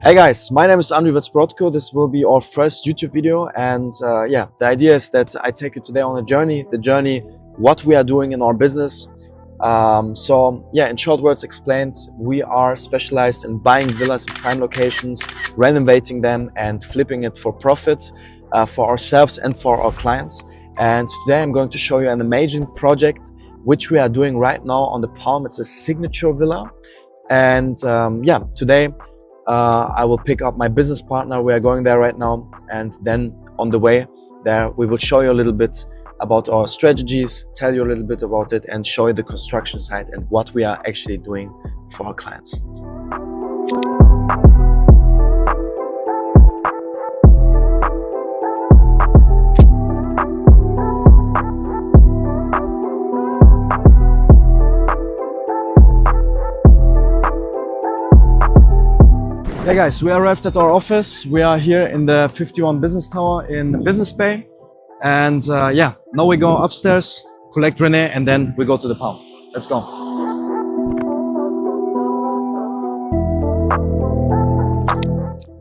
Hey guys, my name is Andrew. This will be our first YouTube video, and the idea is that I take you today on a journey, what we are doing in our business. In short words explained, we are specialized in buying villas in prime locations, renovating them and flipping it for profit for ourselves and for our clients. And today I'm going to show you an amazing project which we are doing right now on the Palm. It's a signature villa, and today I will pick up my business partner. We are going there right now, and then on the way there we will show you a little bit about our strategies, tell you a little bit about it, and show you the construction site and what we are actually doing for our clients. Hey guys, we arrived at our office. We are here in the 51 Business Tower in the Business Bay. And now we go upstairs, collect Rene, and then we go to the Palm. Let's go.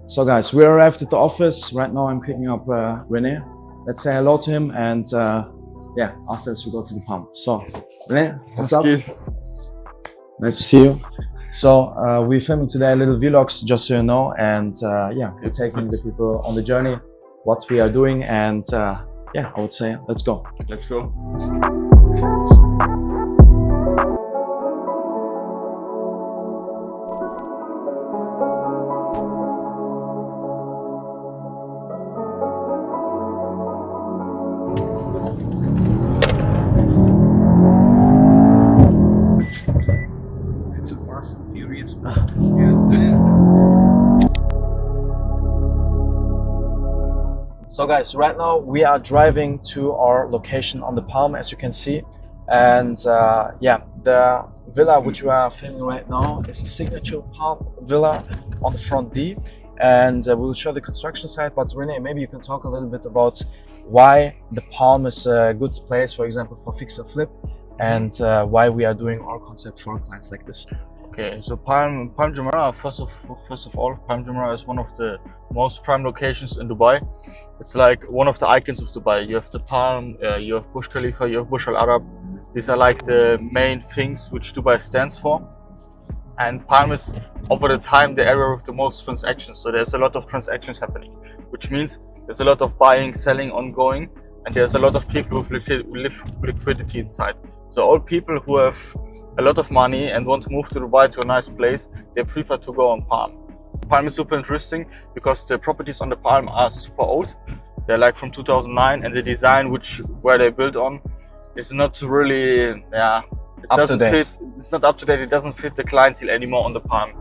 So guys, we arrived at the office. Right now I'm picking up Rene. Let's say hello to him, and after this we go to the Palm. So Rene, what's up? Nice to see you. So we're filming today a little vlogs, just so you know, and we're taking the people on the journey, what we are doing, and I would say let's go. Let's go. It's a fast and furious. So guys, right now we are driving to our location on the Palm, as you can see, and the villa which we are filming right now is a signature Palm villa on the front D, and we'll show the construction site. But Rene, maybe you can talk a little bit about why the Palm is a good place, for example, for fix and flip, and why we are doing our concept for clients like this. Okay, so Palm Jumeirah, first of all, Palm Jumeirah is one of the most prime locations in Dubai. It's like one of the icons of Dubai. You have the Palm, you have Burj Khalifa, you have Burj Al Arab. These are like the main things which Dubai stands for. And Palm is, over the time, the area with the most transactions. So there's a lot of transactions happening, which means there's a lot of buying, selling, ongoing, and there's a lot of people with liquidity inside. So all people who have a lot of money and want to move to Dubai, to a nice place, they prefer to go on Palm. Palm is super interesting because the properties on the Palm are super old. They're like from 2009, and the design where they built on is not really, it doesn't fit. It's not up to date. It doesn't fit the clientele anymore on the Palm.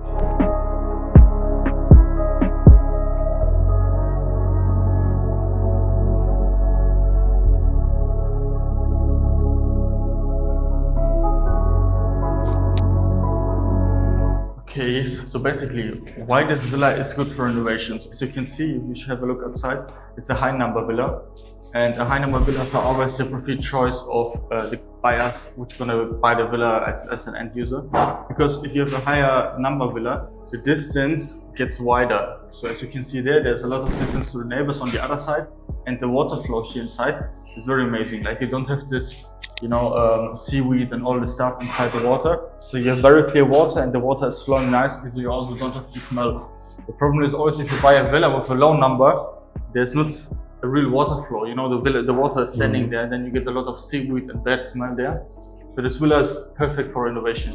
Okay, so basically, why this villa is good for renovations. As you can see, if you have a look outside, it's a high number villa. And a high number villas are always the preferred choice of the buyers which are going to buy the villa as an end user. Because if you have a higher number villa, the distance gets wider. So as you can see there's a lot of distance to the neighbors on the other side. And the water flow here inside is very amazing. Like, you don't have this seaweed and all the stuff inside the water. So you have very clear water, and the water is flowing nicely, so you also don't have the smell. The problem is always, if you buy a villa with a low number, there's not a real water flow. The water is standing there, and then you get a lot of seaweed and bad smell there. So this villa is perfect for renovation.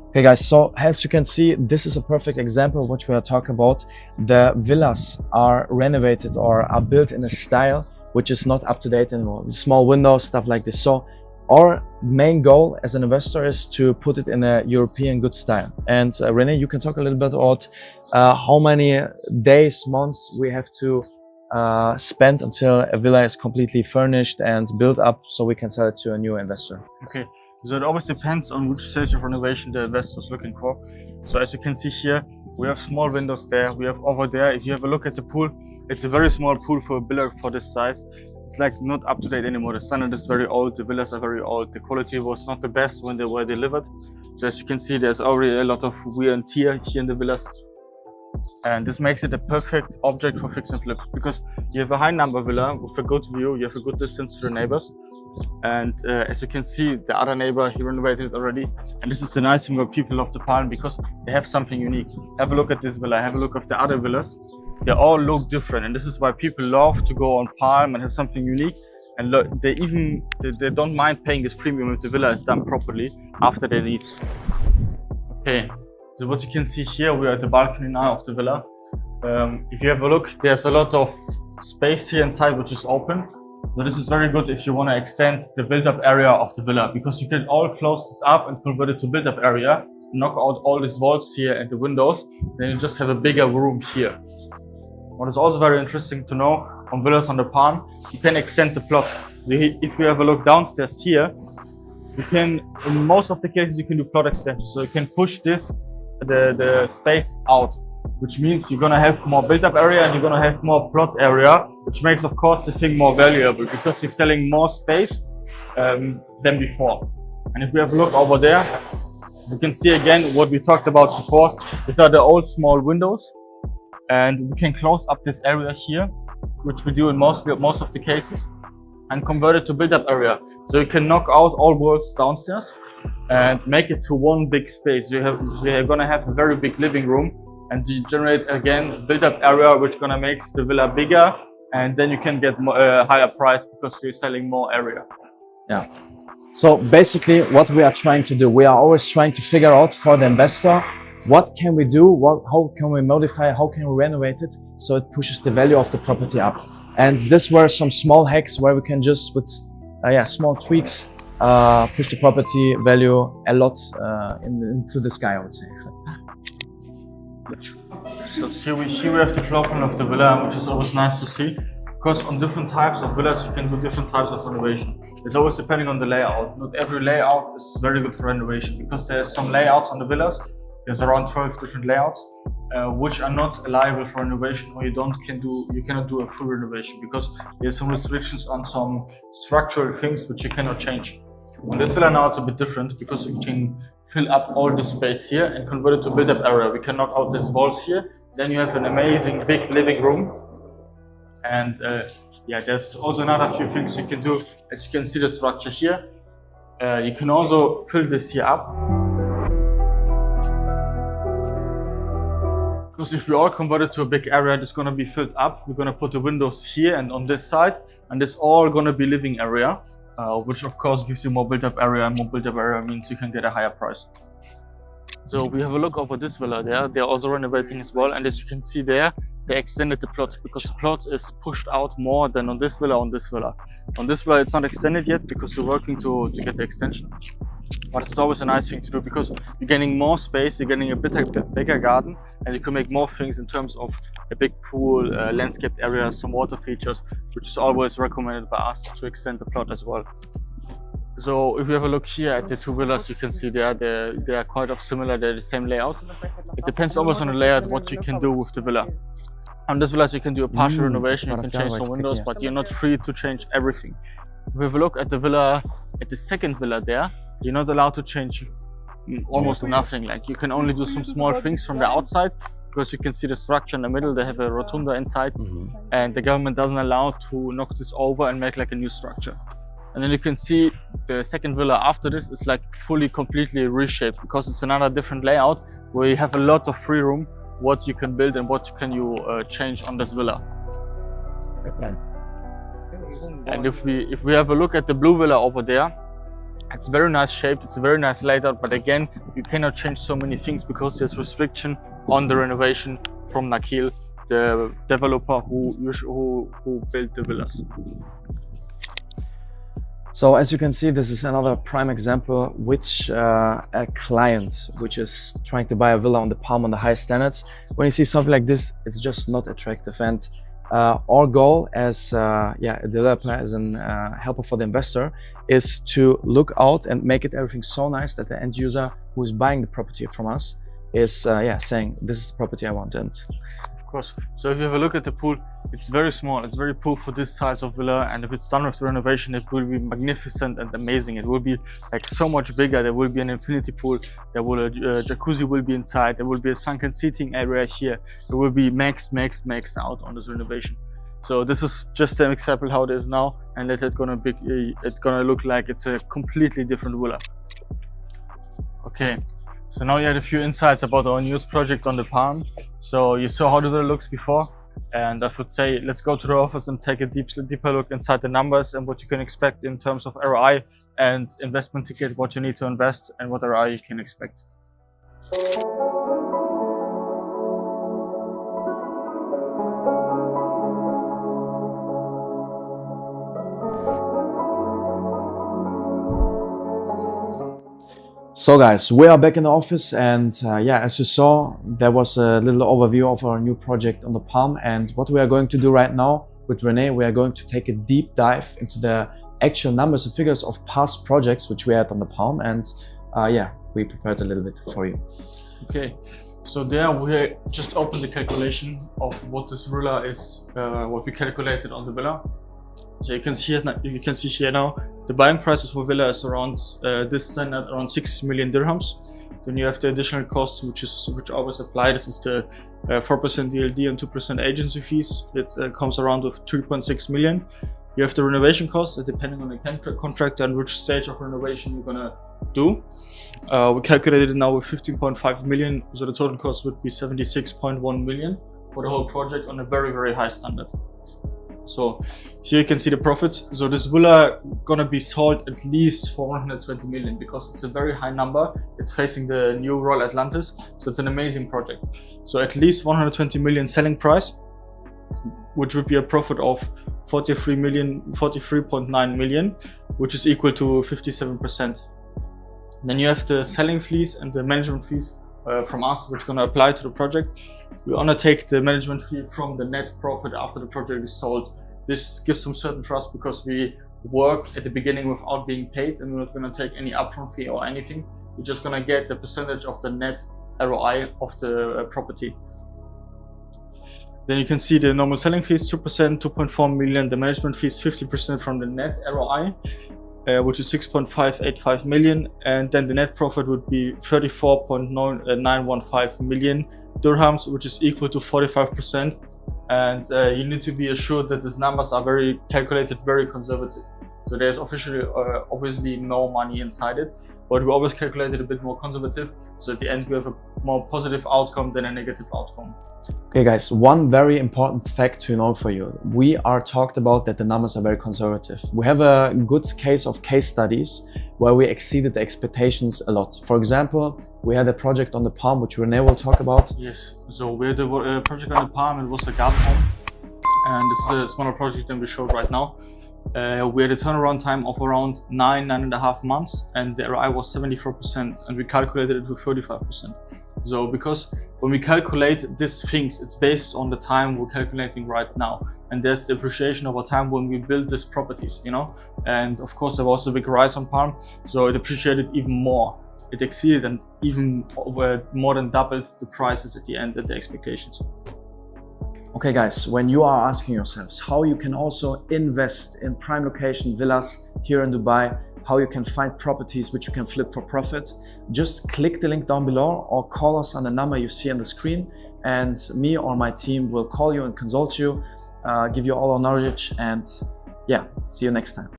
Okay guys, so as you can see, this is a perfect example of what we are talking about. The villas are renovated or are built in a style which is not up to date anymore. Small windows, stuff like this. So our main goal as an investor is to put it in a European good style. And Rene, you can talk a little bit about how many days, months we have to spend until a villa is completely furnished and built up so we can sell it to a new investor. Okay. So it always depends on which stage of renovation the investor is looking for. So as you can see here, we have small windows there. We have over there, if you have a look at the pool, it's a very small pool for a villa for this size. it's like not up to date anymore. The standard is very old, the villas are very old, the quality was not the best when they were delivered. So as you can see, there's already a lot of wear and tear here in the villas. And this makes it a perfect object for fix and flip, because you have a high number villa with a good view, you have a good distance to the neighbors. And as you can see, the other neighbor, he renovated it already. And this is the nice thing about people of the Palm, because they have something unique. Have a look at this villa, have a look at the other villas. They all look different. And this is why people love to go on Palm and have something unique. And look, they don't mind paying this premium if the villa is done properly after their needs. Okay, so what you can see here, we are at the balcony now of the villa. If you have a look, there's a lot of space here inside which is open. So this is very good if you want to extend the build-up area of the villa, because you can all close this up and convert it to build-up area, knock out all these walls here and the windows, then you just have a bigger room here. What is also very interesting to know on villas on the Palm, you can extend the plot. If you have a look downstairs here, you can, in most of the cases, you can do plot extension. So you can push the space out, which means you're gonna have more built-up area and you're gonna have more plot area, which makes, of course, the thing more valuable, because you're selling more space than before. And if we have a look over there, you can see again what we talked about before. These are the old small windows, and we can close up this area here, which we do in most of the cases, and convert it to build-up area. So you can knock out all walls downstairs and make it to one big space. You're gonna have a very big living room, and you generate again build-up area, which gonna make the villa bigger, and then you can get a higher price because you're selling more area. Yeah. So basically what we are trying to do, we are always trying to figure out for the investor, what can we do, how can we modify, how can we renovate it so it pushes the value of the property up. And these were some small hacks where we can just with small tweaks push the property value a lot into the sky, I would say. So here we have the floor plan of the villa, which is always nice to see, because on different types of villas you can do different types of renovation. It's always depending on the layout. Not every layout is very good for renovation, because there's some layouts on the villas. There's around 12 different layouts which are not liable for renovation, or you cannot do a full renovation, because there's some restrictions on some structural things which you cannot change. On this villa now it's a bit different, because you can fill up all this space here and convert it to build-up area. We can knock out these walls here, then you have an amazing big living room. And there's also another few things you can do. As you can see the structure here, you can also fill this here up. Because if we all convert it to a big area, it's going to be filled up. We're going to put the windows here and on this side, and this all going to be living area, which of course gives you more built-up area, and more built-up area means you can get a higher price. So we have a look over this villa there. They're also renovating as well, and as you can see there, they extended the plot, because the plot is pushed out more than on this villa. On this villa it's not extended yet, because we're working to get the extension. But it's always a nice thing to do, because you're getting more space, you're getting a bigger garden, and you can make more things in terms of a big pool, landscaped areas, some water features, which is always recommended by us to extend the plot as well. So if you have a look here at the two villas, you can see they are quite of similar, they're the same layout. It depends always on the layout what you can do with the villa. On this villa you can do a partial renovation, you can change some windows, but you're not free to change everything. If we have a look at the villa, at the second villa there, you're not allowed to change almost nothing. Like, you can only do some small things from the outside, because you can see the structure in the middle. They have a rotunda inside, and the government doesn't allow to knock this over and make like a new structure. And then you can see the second villa after this is like fully, completely reshaped, because it's another different layout where you have a lot of free room, what you can build and what can you change on this villa. And if we have a look at the blue villa over there, it's very nice shaped, it's a very nice layout, but again, you cannot change so many things because there's restriction on the renovation from Nakil, the developer who built the villas. So as you can see, this is another prime example which a client which is trying to buy a villa on the Palm on the high standards, when you see something like this, it's just not attractive. And our goal as a developer, as a helper for the investor, is to look out and make it everything so nice that the end user who is buying the property from us is saying, this is the property I want. And course. So if you have a look at the pool, it's very small. It's very poor for this size of villa, and if it's done with the renovation, it will be magnificent and amazing. It will be like so much bigger. There will be an infinity pool. There will a jacuzzi will be inside. There will be a sunken seating area here. It will be maxed out on this renovation. So this is just an example how it is now, and that it's gonna look like it's a completely different villa. Okay. So now you had a few insights about our newest project on the Palm. So you saw how the villa looks before, and I would say let's go to the office and take a deeper look inside the numbers and what you can expect in terms of ROI and investment ticket, what you need to invest and what ROI you can expect. So guys, we are back in the office, and yeah, as you saw, there was a little overview of our new project on the Palm. And what we are going to do right now with Rene, we are going to take a deep dive into the actual numbers and figures of past projects which we had on the Palm. And yeah, we prepared a little bit for you. Okay, so there we just opened the calculation of what this villa is, what we calculated on the villa. So you can see here now, the buying prices for villa is around this standard around 6 million dirhams. Then you have the additional costs which always apply. This is the 4% DLD and 2% agency fees. It comes around with 3.6 million. You have the renovation costs, depending on the contractor and which stage of renovation you're gonna do. We calculated it now with 15.5 million, so the total cost would be 76.1 million for the whole project on a very high standard. So here you can see the profits. So this villa gonna be sold at least for 120 million because it's a very high number. It's facing the new Royal Atlantis, so it's an amazing project. So at least 120 million selling price, which would be a profit of 43.9 million, which is equal to 57%. Then you have the selling fees and the management fees from us, which are going to apply to the project. We undertake the management fee from the net profit after the project is sold. This gives some certain trust because we work at the beginning without being paid, and we're not going to take any upfront fee or anything. We're just going to get the percentage of the net ROI of the property. Then you can see the normal selling fees, 2%, 2.4 million. The management fees, 50% from the net ROI, which is 6.585 million. And then the net profit would be 34.915 million dirhams, which is equal to 45%. And you need to be assured that these numbers are calculated very conservative. So there's obviously no money inside it, but we always calculate it a bit more conservative. So at the end, we have a more positive outcome than a negative outcome. Okay guys, one very important fact to know for you. We are talked about that the numbers are very conservative. We have a good case of case studies where we exceeded the expectations a lot. For example, we had a project on the Palm, which Rene will talk about. Yes, so we had a project on the Palm. It was a garden home, and this is a smaller project than we showed right now. We had a turnaround time of around 9.5 months, and the ROI was 74%, and we calculated it with 35%. So because when we calculate these things, it's based on the time we're calculating right now, and there's the appreciation over time when we build these properties, you know. And of course there was a big rise on Palm, so it appreciated even more. It exceeded and even more than doubled the prices at the end at the expectations. Okay guys, when you are asking yourselves how you can also invest in prime location villas here in Dubai, how you can find properties which you can flip for profit, just click the link down below or call us on the number you see on the screen, and me or my team will call you and consult you, give you all our knowledge, and yeah, see you next time.